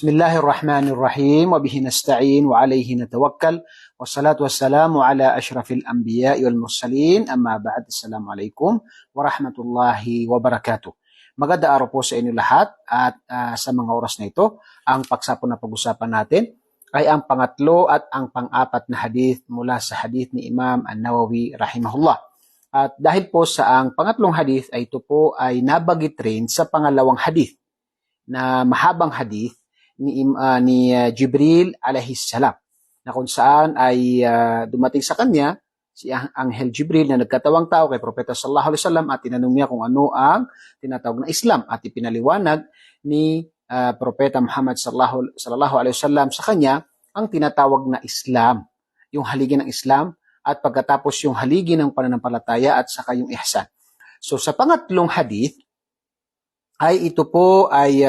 Bismillahirrahmanirrahim. Wabihi nasta'in wa alayhi natawakkal. Wassalatu wassalamu ala ashrafil anbiya'i wal mursalin. Amma ba'd. Assalamualaikum warahmatullahi wabarakatuh. Magandang araw po sa inyo lahat at sa mga oras na ito, ang pagsapon na pag-usapan natin ay ang pangatlo at ang pang-apat na hadith mula sa hadith ni Imam An-Nawawi rahimahullah. At dahil po sa ang pangatlong hadith ay ito po ay nabagit rin sa pangalawang hadith na mahabang hadith ni Jibril alayhis salam, na kung saan ay dumating sa kanya si Anghel Jibril na nagkatawang tao kay Propeta sallallahu alaihi wasallam at tinanong niya kung ano ang tinatawag na Islam at ipinaliwanag ni Propeta Muhammad sallallahu alaihi wasallam sa kanya ang tinatawag na Islam, yung haligi ng Islam at pagkatapos yung haligi ng pananampalataya at saka yung ihsan. So sa pangatlong hadith ay ito po ay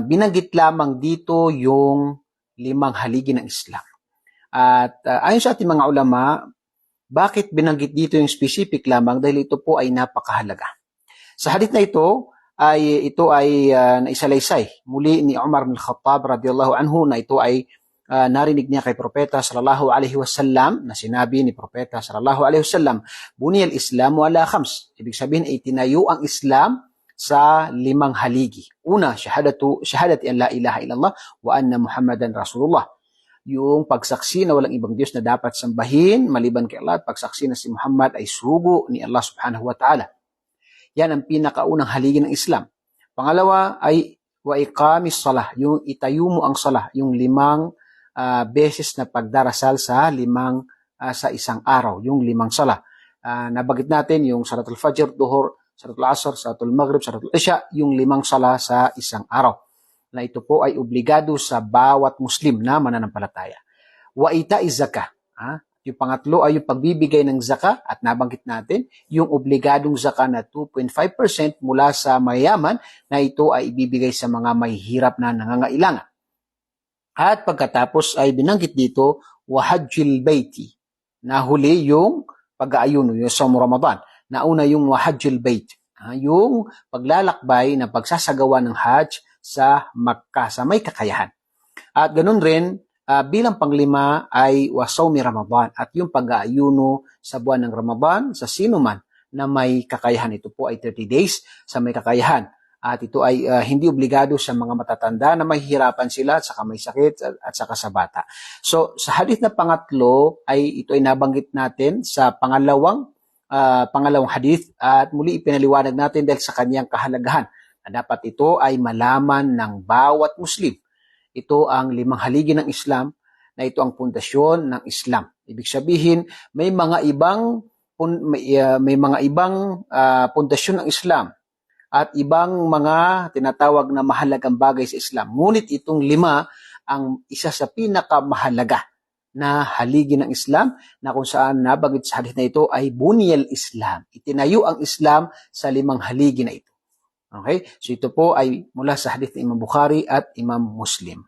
binanggit lamang dito yung 5 haligi ng Islam. At ayon sa ating mga ulama, bakit binanggit dito yung specific lamang? Dahil ito po ay napakahalaga. Sa hadith na ito ay naisalaysay muli ni Umar bin Khattab radiyallahu anhu na ito ay narinig niya kay Propeta sallallahu alaihi wasallam na sinabi ni Propeta sallallahu alaihi wasallam, buniyal Islamu ala khams. Ibig sabihin ay tinayo ang Islam sa 5 haligi. Una, shahadati an la ilaha illallah wa anna Muhammadan Rasulullah. Yung pagsaksi na walang ibang Diyos na dapat sambahin maliban kay Allah at pagsaksi na si Muhammad ay sugo ni Allah subhanahu wa ta'ala. Yan ang pinakaunang haligi ng Islam. Pangalawa ay wa iqamis salah, yung itayo mo ang salah, yung 5 beses na pagdarasal sa isang araw, yung 5 salah. Nabagit natin yung Salatul Fajr, Duhur, Salatul Asr, Salatul Maghrib, Salatul Isha, yung 5 sala sa isang araw. Na ito po ay obligado sa bawat Muslim na mananampalataya. Wa ita'iz zakah. Yung pangatlo ay yung pagbibigay ng zakah at nabanggit natin yung obligadong zakah na 2.5% mula sa mayaman na ito ay ibibigay sa mga mahihirap na nangangailangan. At pagkatapos ay binanggit dito wa hajjil baiti. Nahuli yung pag-aayuno, yung sa Ramadan. Nauna yung hajjul bait, yung paglalakbay na pagsasagawa ng hajj sa Makkah, sa may kakayahan. At ganun rin, bilang panglima ay wasawmi Ramadan at yung pag-aayuno sa buwan ng Ramadan sa sino man na may kakayahan. Ito po ay 30 days sa may kakayahan. At ito ay hindi obligado sa mga matatanda na mahihirapan sila at saka may sakit at saka sa bata. So sa hadith na pangatlo ay ito ay nabanggit natin sa pangalawang hadith at muli ipinaliwanag natin dahil sa kanyang kahalagahan na dapat ito ay malaman ng bawat Muslim. Ito ang 5 haligi ng Islam na ito ang pundasyon ng Islam. Ibig sabihin may mga ibang pundasyon ng Islam at ibang mga tinatawag na mahalagang bagay sa Islam. Ngunit itong 5 ang isa sa pinakamahalaga na haligi ng Islam na kung saan nabanggit sa hadith na ito ay buniyal Islam. Itinayo ang Islam sa 5 haligi na ito. Okay? So ito po ay mula sa hadith ni Imam Bukhari at Imam Muslim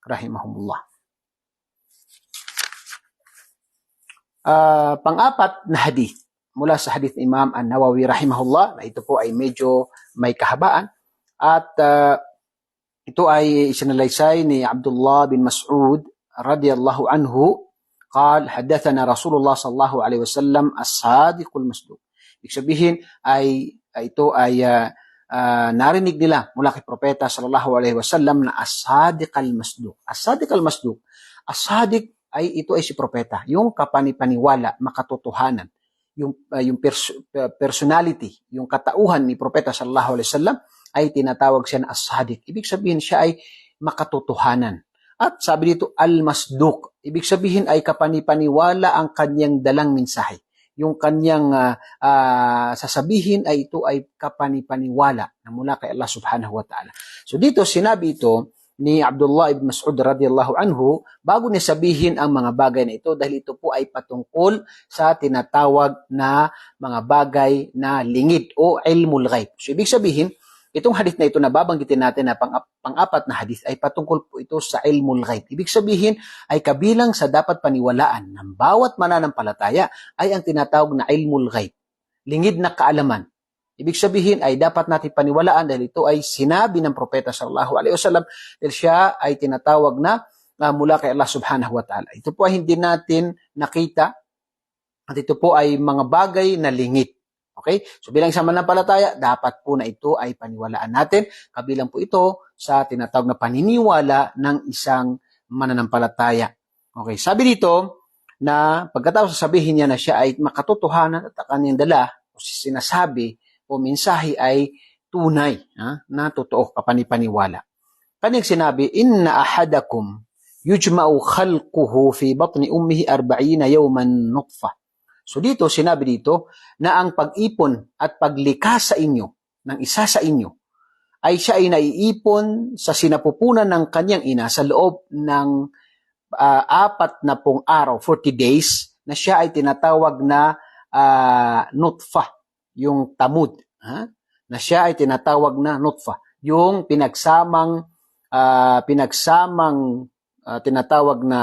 rahimahumullah. Pang-apat na hadith mula sa hadith ni Imam An-Nawawi rahimahullah na ito po ay medyo may kahabaan at ito ay isinalaysay ni Abdullah bin Mas'ud radiyallahu anhu قال حدثنا رسول الله صلى الله عليه وسلم الصادق المصدوق. Ibig sabihin ay ito ay narinig nila mula kay Propeta sallallahu alaihi wasallam na as-sadiq al-masduq. As-sadiq al-masduq. As-sadiq ay ito ay si Propeta, yung kapanipaniwala, makatotohanan, yung personality, yung katauhan ni Propeta sallallahu alaihi wasallam ay tinatawag siya na as-sadiq. Ibig sabihin siya ay makatotohanan. At sabi dito, al-masduq. Ibig sabihin ay kapanipaniwala ang kanyang dalang mensahe. Yung kanyang sasabihin ay ito ay kapanipaniwala na mula kay Allah subhanahu wa ta'ala. So dito, sinabi ito ni Abdullah ibn Mas'ud radiyallahu anhu bago niya sabihin ang mga bagay na ito dahil ito po ay patungkol sa tinatawag na mga bagay na lingid o ilmul ghaib. So ibig sabihin, itong hadith na ito na babanggitin natin na pang-apat na hadith ay patungkol po ito sa ilmul ghaib. Ibig sabihin ay kabilang sa dapat paniwalaan ng bawat mananampalataya ay ang tinatawag na ilmul ghaib. Lingid na kaalaman. Ibig sabihin ay dapat natin paniwalaan dahil ito ay sinabi ng propeta sallallahu alaihi wasallam dahil siya ay tinatawag na mula kay Allah subhanahu wa ta'ala. Ito po ay hindi natin nakita at ito po ay mga bagay na lingid. Okay? So bilang isang mananampalataya, dapat po na ito ay paniwalaan natin. Kabilang po ito sa tinatawag na paniniwala ng isang mananampalataya. Okay, sabi dito na pagkatapos sabihin niya na siya ay makatotohanan at ang kanyang dala o sinasabi o mensahe ay tunay na totoo, kapanipaniwala. Kanyang sinabi, inna ahadakum yujma'u khalquhu fi batni ummihi 40 yawman nutfa. So dito, sinabi dito na ang pag-ipon at paglikha sa inyo ng isa sa inyo ay siya ay naiipon sa sinapupunan ng kanyang ina sa loob ng 40 araw, 40 days, na siya ay tinatawag na nutfa, yung tamud. Na siya ay tinatawag na nutfa, yung tinatawag na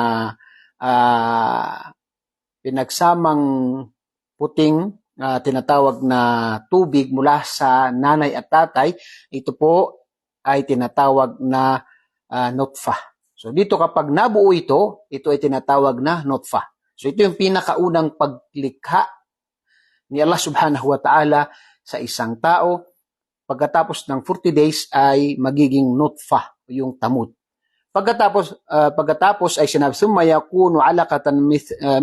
pinagsamang puting tinatawag na tubig mula sa nanay at tatay, ito po ay tinatawag na nutfa. So dito kapag nabuo ito ay tinatawag na nutfa. So ito yung pinakaunang paglikha ni Allah subhanahu wa ta'ala sa isang tao. Pagkatapos ng 40 days ay magiging nutfa, yung tamud. Pagkatapos ay sinabi, summa yakunu alaqatan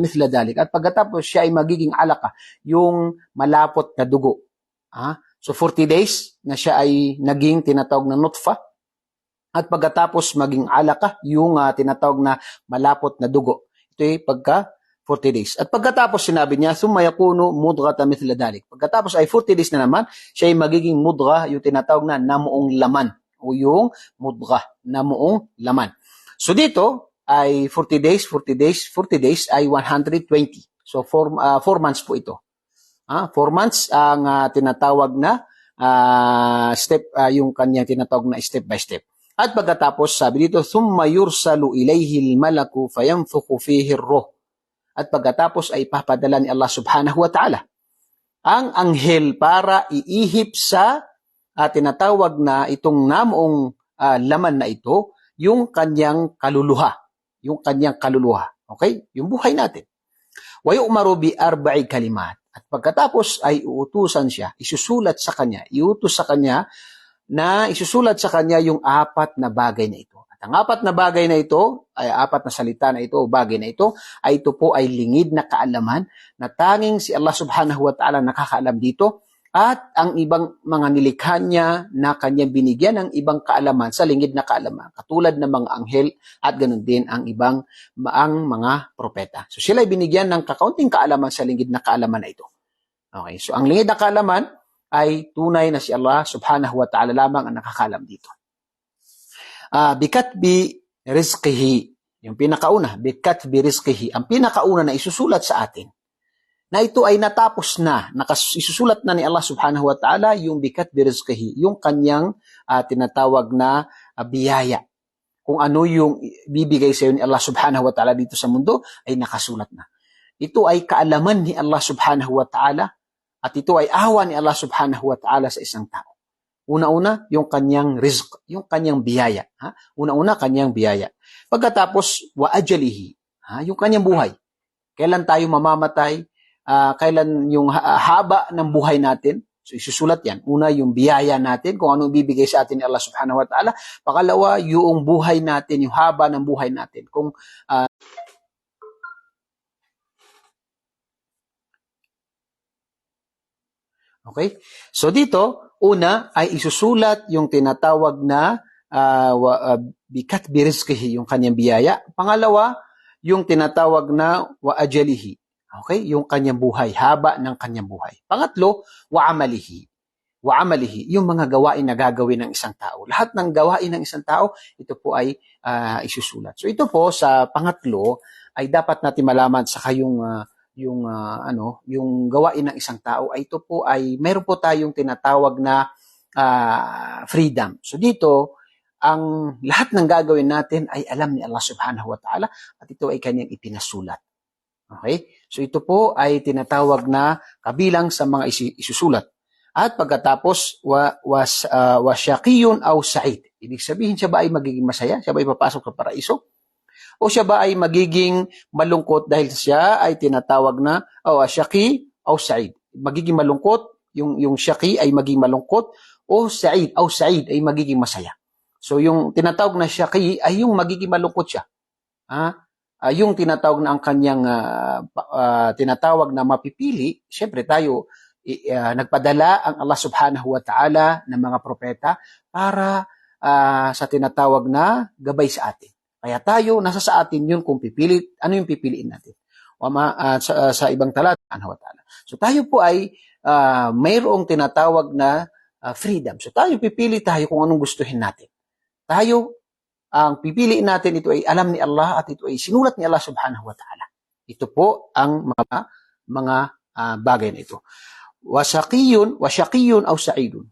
mithla dalik. At pagkatapos siya ay magiging alaka, yung malapot na dugo. So 40 days na siya ay naging tinatawag na nutfa. At pagkatapos maging alaka, yung tinatawag na malapot na dugo. Ito ay pagka 40 days. At pagkatapos sinabi niya, summa yakunu mudghatan mithla dalik. Pagkatapos ay 40 days na naman, siya ay magiging mudgha, yung tinatawag na namuong laman, o yung mudghah na muong laman. So dito ay 40 days ay 120. So 4 months po ito. 4 months ang tinatawag na step, yung kanyang tinatawag na step by step. At pagkatapos sabi dito, thumma yursalu ilayhi al-malaku fayanfukhu fihi ar-ruh. At pagkatapos ay papadala ni Allah subhanahu wa ta'ala ang anghel para iihip sa tinatawag na itong namuong laman na ito, yung kanyang kaluluha. Okay? Yung buhay natin. Wa yu'maru bi 4 kalimat. At pagkatapos ay uutusan siya, isusulat sa kanya yung 4 na bagay na ito. At ang 4 na bagay na ito, ay 4 na salita na ito, bagay na ito, ay ito po ay lingid na kaalaman na tanging si Allah subhanahu wa ta'ala nakakaalam dito. At ang ibang mga nilikha niya na kanyang binigyan ng ibang kaalaman sa lingid na kaalaman, katulad ng mga anghel at ganun din ang mga propeta. So sila ay binigyan ng kakaunting kaalaman sa lingid na kaalaman na ito. Okay, so ang lingid na kaalaman ay tunay na si Allah subhanahu wa ta'ala lamang ang nakakaalam dito. Bikatbi rizqihi, yung pinakauna, bikatbi rizqihi, ang pinakauna na isusulat sa atin, na ito ay natapos na, isusulat na ni Allah subhanahu wa ta'ala yung bikat birizqihi, yung kanyang tinatawag na biyaya. Kung ano yung bibigay sa iyo ni Allah subhanahu wa ta'ala dito sa mundo, ay nakasulat na. Ito ay kaalaman ni Allah subhanahu wa ta'ala at ito ay awa ni Allah subhanahu wa ta'ala sa isang tao. Una-una, yung kanyang rizq, yung kanyang biyaya. Una-una, kanyang biyaya. Pagkatapos, wa ajalihi, yung kanyang buhay. Kailan tayo mamamatay? Kailan yung haba ng buhay natin. So isusulat yan. Una, yung biyaya natin, kung anong bibigay sa atin ni Allah subhanahu wa ta'ala. Pangalawa, yung buhay natin, yung haba ng buhay natin. Okay? So dito, una ay isusulat yung tinatawag na bikat birizqihi, yung kanyang biyaya. Pangalawa, yung tinatawag na wa ajalihi. Okay? Yung kanyang buhay, haba ng kanyang buhay. Pangatlo, wa amalihi. Wa amalihi, yung mga gawain na gagawin ng isang tao. Lahat ng gawain ng isang tao, ito po ay isusulat. So ito po sa pangatlo ay dapat natin malaman sa yung gawain ng isang tao ay ito po ay meron po tayong tinatawag na freedom. So dito, ang lahat ng gagawin natin ay alam ni Allah subhanahu wa ta'ala at ito ay kanyang ipinasulat. Okay? So ito po ay tinatawag na kabilang sa mga isusulat. At pagkatapos, wasyaqiyun aw sa'id. Ibig sabihin, siya ba ay magiging masaya? Siya ba ay papasok sa paraiso? O siya ba ay magiging malungkot dahil siya ay tinatawag na syaqi aw sa'id? Magiging malungkot, yung syaqi ay magiging malungkot, o sa'id aw sa'id ay magiging masaya. So yung tinatawag na syaqi ay yung magiging malungkot siya. Yung tinatawag na ang kanyang tinatawag na mapipili, syempre tayo nagpadala ang Allah subhanahu wa ta'ala ng mga propeta para sa tinatawag na gabay sa atin. Kaya tayo, nasa sa atin yun kung pipili, ano yung pipiliin natin. Sa ibang talata, subhanahu wa ta'ala. So tayo po ay mayroong tinatawag na freedom. So tayo pipili tayo kung anong gustuhin natin. Tayo, ang pipiliin natin, ito ay alam ni Allah at ito ay sinulat ni Allah subhanahu wa ta'ala. Ito po ang mga bagay na ito. Wasyaqiyun aw sa'idun.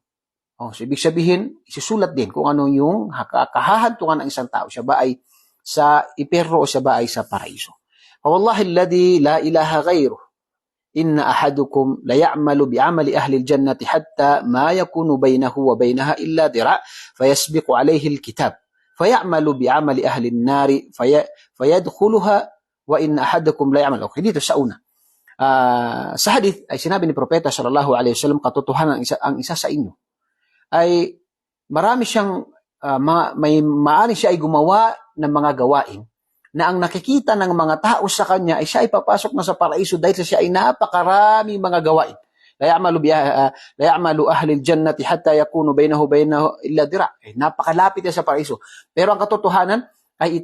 So ibig sabihin, isusulat din kung ano yung kahahantungan ng isang tao. Siya ba ay sa impyerno o siya ba ay sa paraiso. Wallahi alladhi la ilaha ghayruh. Inna ahadukum la ya'malu bi'amali ahli al-jannati hatta ma yakunu bainahu wa bainaha illa dira' fayasbiqu alayhi al-kitab fayamalu bi'amali ahli an-nari fayadkhuluha wa inna ahadakum la ya'malu. Okay, dito sa una. Sa hadith ay sinabi ni Propeta sallallahu alaihi wasallam, katotohanan ang isa sa inyo ay marami siyang maaaring siya ay gumawa ng mga gawain na ang nakikita ng mga tao sa kanya ay siya ay papasok na sa paraiso dahil siya ay napakaraming mga gawain. La ya'malu ahli al-jannati hatta yakunu bainahu illa dira'. Napakalapit na sa paraiso. Pero ang katotohanan ay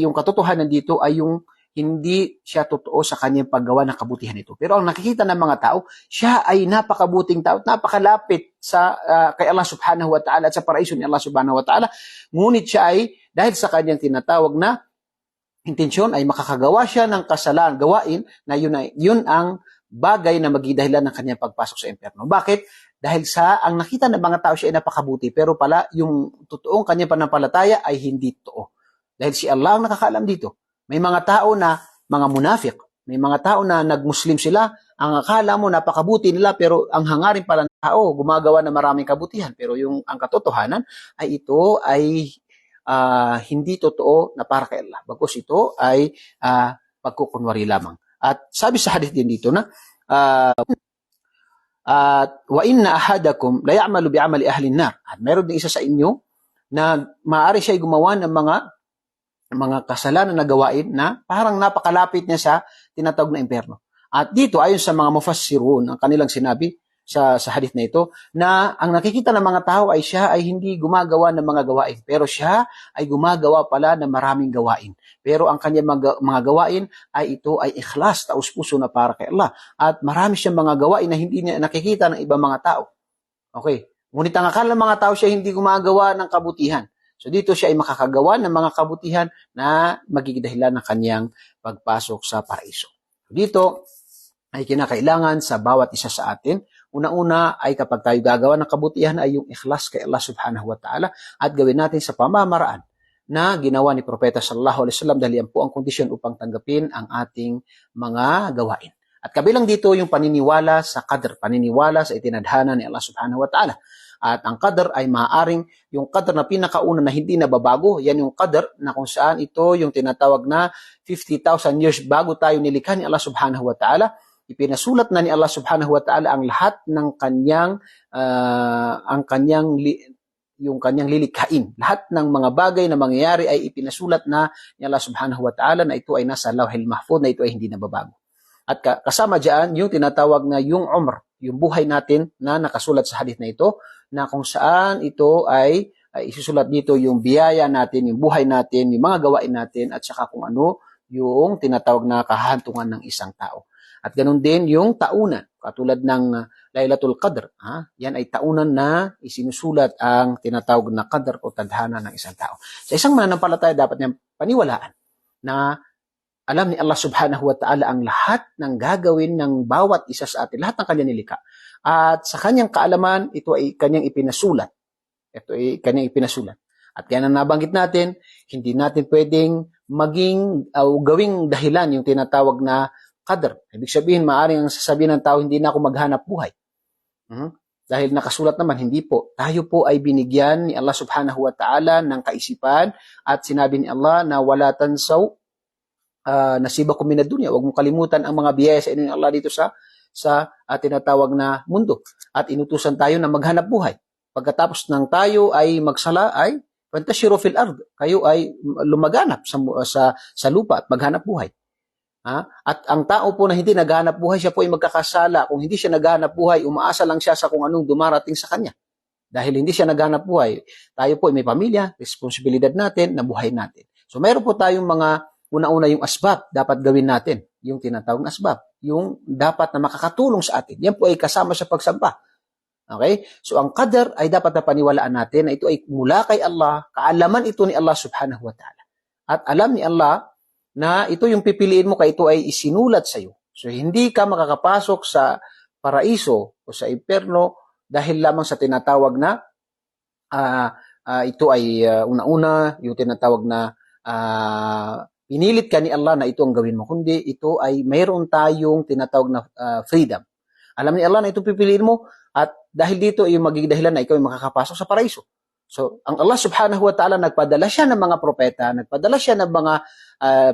yung katotohanan dito ay yung hindi siya totoo sa kanyang paggawa ng kabutihan ito. Pero ang nakikita ng mga tao, siya ay napakabuting tao, napakalapit sa kay Allah subhanahu wa ta'ala at sa paraiso ni Allah subhanahu wa ta'ala. Ngunit siya ay, dahil sa kanyang tinatawag na intensyon, ay makakagawa siya ng kasalanan, gawain na yun ang bagay na magdahilan ng kanyang pagpasok sa impyerno. Bakit? Dahil ang nakita ng mga tao siya ay napakabuti, pero pala yung totoong kanyang panampalataya ay hindi totoo. Dahil si Allah ang nakakaalam dito. May mga tao na mga munafik, may mga tao na nagmuslim sila, ang akala mo napakabuti nila, pero ang hangarin pala ng tao, gumagawa ng maraming kabutihan. Pero ang katotohanan ay ito ay hindi totoo na para kay Allah. Bagkus ito ay pagkukunwari lamang. At sabi sa hadith din dito na, wa inna ahadakum la ya'malu bi'amali ahli an-nar. At meron din isa sa inyo na maaari siya gumawa ng mga kasalanan na gawain na parang napakalapit niya sa tinatawag na impyerno. At dito, ayon sa mga mufassirun, ang kanilang sinabi sa hadith na ito, na ang nakikita ng mga tao ay siya ay hindi gumagawa ng mga gawain, pero siya ay gumagawa pala ng maraming gawain. Pero ang kanyang mga gawain ay ito ay ikhlas, taus-puso na para kay Allah. At marami siyang mga gawain na hindi niya nakikita ng ibang mga tao. Okay. Ngunit ang akala ng mga tao siya hindi gumagawa ng kabutihan. So dito siya ay makakagawa ng mga kabutihan na magiging dahilan ng kanyang pagpasok sa paraiso. Dito ay kinakailangan sa bawat isa sa atin. Una-una ay kapag tayo gagawa ng kabutihan ay yung ikhlas kay Allah subhanahu wa ta'ala at gawin natin sa pamamaraan na ginawa ni Propeta sallallahu alaihi wasallam dahil yan po ang kondisyon upang tanggapin ang ating mga gawain. At kabilang dito yung paniniwala sa qadr, paniniwala sa itinadhana ni Allah subhanahu wa ta'ala. At ang qadr ay maaaring yung qadr na pinakauna na hindi nababago. Yan yung qadr na kung saan ito yung tinatawag na 50,000 years bago tayo nilikha ni Allah subhanahu wa ta'ala. Ipinasulat na ni Allah subhanahu wa ta'ala ang lahat ng yung kanyang lilikhain. Lahat ng mga bagay na mangyayari ay ipinasulat na ni Allah subhanahu wa ta'ala na ito ay nasa Lawhil Mahfuz, na ito ay hindi nababago. At kasama dyan yung tinatawag na yung umr, yung buhay natin na nakasulat sa hadith na ito, na kung saan ito ay isusulat dito yung biyaya natin, yung buhay natin, yung mga gawain natin, at saka kung ano yung tinatawag na kahahantungan ng isang tao. At ganun din yung taunan, katulad ng Lailatul Qadr. Yan ay taunan na isinusulat ang tinatawag na qadr o tadhana ng isang tao. Sa isang mananampalataya dapat niyang paniwalaan na alam ni Allah subhanahu wa ta'ala ang lahat ng gagawin ng bawat isa sa atin, lahat ng kanyang nilikha. At sa kanyang kaalaman, ito ay kanyang ipinasulat. Ito ay kanyang ipinasulat. At kaya na nabanggit natin, hindi natin pwedeng gawing dahilan yung tinatawag na qadr. Ibig sabihin, maaaring ang sasabihin ng tao, hindi na ako maghanap buhay. Dahil nakasulat naman, hindi po. Tayo po ay binigyan ni Allah subhanahu wa ta'ala ng kaisipan at sinabi ni Allah na wala tansaw nasibakum minad dunya. Huwag mong kalimutan ang mga biyaya sa inyo ni Allah dito sa tinatawag na mundo. At inutusan tayo na maghanap buhay. Pagkatapos ng tayo ay magsala ay fantashiru fil ard. Kayo ay lumaganap sa lupa at maghanap buhay. At ang tao po na hindi naghahanap buhay, siya po ay magkakasala. Kung hindi siya naghahanap buhay, umaasa lang siya sa kung anong dumarating sa kanya. Dahil hindi siya naghahanap buhay, tayo po ay may pamilya, responsibilidad natin na buhay natin. So mayroon po tayong mga una-una yung asbab dapat gawin natin. Yung tinatawag na asbab. Yung dapat na makakatulong sa atin. Yan po ay kasama sa pagsamba. Okay? So ang qadar ay dapat na paniwalaan natin na ito ay mula kay Allah, kaalaman ito ni Allah subhanahu wa ta'ala. At alam ni Allah na ito yung pipiliin mo kaya ito ay isinulat sa iyo. So hindi ka makakapasok sa paraiso o sa impyerno dahil lamang sa tinatawag na ito ay una-una yung tinatawag na pinilit ka ni Allah na ito ang gawin mo, kundi ito ay mayroon tayong tinatawag na freedom. Alam ni Allah na ito pipiliin mo at dahil dito ay magiging dahilan na ikaw ay makakapasok sa paraiso. So, ang Allah subhanahu wa ta'ala nagpadala siya ng mga propeta, nagpadala siya ng mga,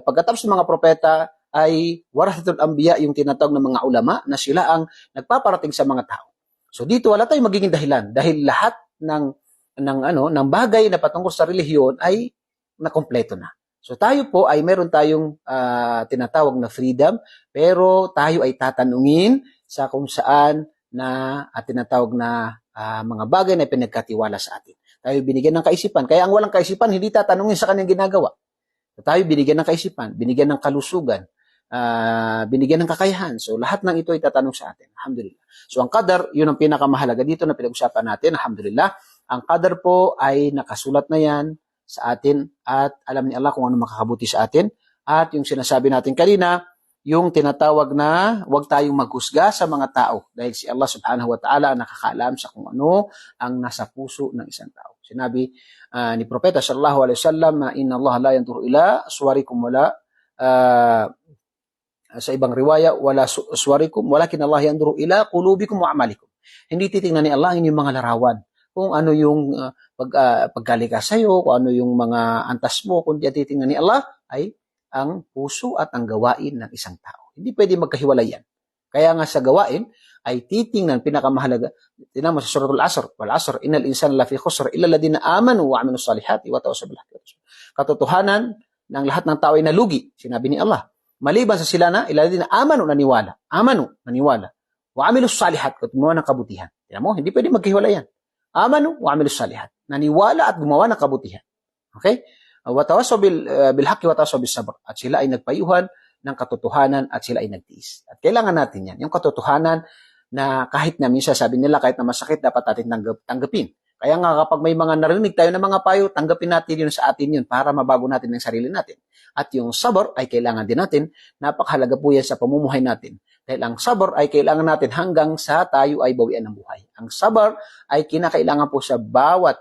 pagkatapos ng mga propeta ay warathatul anbiya, yung tinatawag ng mga ulama na sila ang nagpaparating sa mga tao. So, dito wala tayong magiging dahilan dahil lahat ng bagay na patungkol sa relihiyon ay nakompleto na. So, tayo po ay meron tayong tinatawag na freedom, pero tayo ay tatanungin sa kung saan na tinatawag na mga bagay na pinagkatiwala sa atin. Tayo binigyan ng kaisipan. Kaya ang walang kaisipan, hindi tatanungin sa kanyang ginagawa. Tayo binigyan ng kaisipan, binigyan ng kalusugan, binigyan ng kakayahan. So, lahat ng ito ay tatanong sa atin. Alhamdulillah. So, ang qadar, yun ang pinakamahalaga dito na pinag-usapan natin. Alhamdulillah. Ang qadar po ay nakasulat na yan sa atin at alam ni Allah kung ano makakabuti sa atin. At yung sinasabi natin kanina, yung tinatawag na huwag tayong maghusga sa mga tao dahil si Allah subhanahu wa ta'ala nakakaalam sa kung ano ang nasa puso ng isang tao. Sinabi ni Propeta sallallahu alaihi wasallam na inna Allah la yanzuru ila suwarikum wala sa ibang riwaya wala suwarikum walakin Allah yanzuru ila qulubikum wa amalikum. Hindi titingnan ni Allah ang inyong mga larawan, kung ano yung pagkalikas sa'yo, kung ano yung mga antas mo, kundi titingnan ni Allah ay ang puso at ang gawain ng isang tao. Hindi pwede magkahiwalay yan. Kaya nga sa gawain ay titingnan pinakamahalaga. Tingnan mo sa suratul Asr, wal Asr innal insana lafi khusr illa alladhina amanu wa amilus salihati wa tawassaw bil haqqi. Katotohanan ng lahat ng tao ay nalugi, sinabi ni Allah. Maliban sa sila na illa alladhina amanu naniwala. Wa amilus salihat, gumawa ng kabutihan. Tingnan mo, hindi pwede magkahiwalay yan. Amanu wa amilus salihat. Naniwala at gumawa ng kabutihan. Okay? Watawasaw bil haqqi watawasaw bis sabr. At sila ay nagpayuhan ng katotohanan at sila ay nagtiis. At kailangan natin yan. Yung katotohanan na kahit na minsan sabi nila kahit na masakit dapat natin tanggapin. Kaya nga kapag may mga narinig tayo ng mga payo, tanggapin natin yun sa atin yun para mabago natin ang sarili natin. At yung sabr ay kailangan din natin. Napakahalaga po yan sa pamumuhay natin. Dahil ang sabr ay kailangan natin hanggang sa tayo ay bawian ng buhay. Ang sabr ay kinakailangan po sa bawat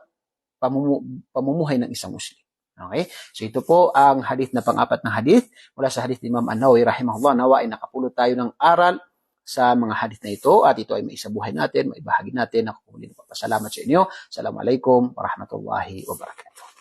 pamumuhay ng isang Muslim. Okay? So ito po ang hadith na pang-apat na hadith mula sa hadith ni Imam An-Nawawi rahimahullah. Nawa ay nakapulot tayo ng aral sa mga hadith na ito at ito ay maisabuhay natin, maibahagi natin. Ako po din papasalamat sa inyo. Assalamualaikum warahmatullahi wabarakatuh.